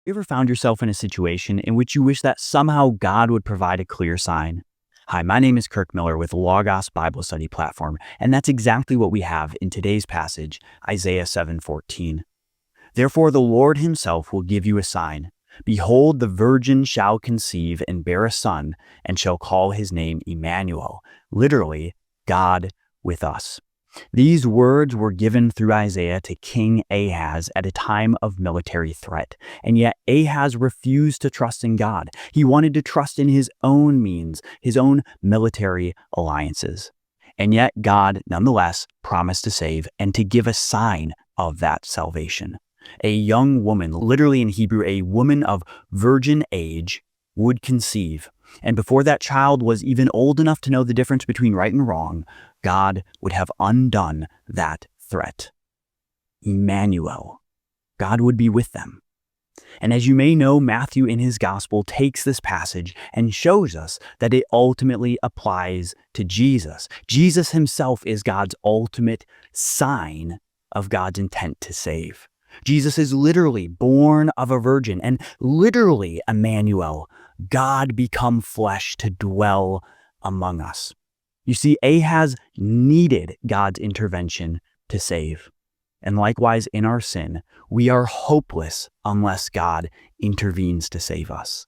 You ever found yourself in a situation in which you wish that somehow God would provide a clear sign? Hi, my name is Kirk Miller with Logos Bible Study Platform, and that's exactly what we have in today's passage, Isaiah 7:14. Therefore the Lord himself will give you a sign. Behold, the virgin shall conceive and bear a son, and shall call his name Immanuel, literally, God with us. These words were given through Isaiah to King Ahaz at a time of military threat, and yet Ahaz refused to trust in God. He wanted to trust in his own means, his own military alliances. And yet God, nonetheless, promised to save and to give a sign of that salvation. A young woman, literally in Hebrew, a woman of virgin age, would conceive. And before that child was even old enough to know the difference between right and wrong, God would have undone that threat. Immanuel. God would be with them. And as you may know, Matthew in his gospel takes this passage and shows us that it ultimately applies to Jesus. Jesus himself is God's ultimate sign of God's intent to save. Jesus is literally born of a virgin and literally Immanuel, God become flesh to dwell among us. You see, Ahaz needed God's intervention to save. And likewise, in our sin, we are hopeless unless God intervenes to save us.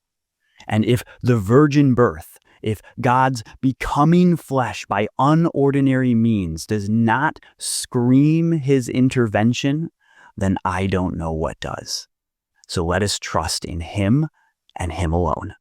And if the virgin birth, if God's becoming flesh by unordinary means does not scream his intervention, then I don't know what does. So let us trust in him and him alone.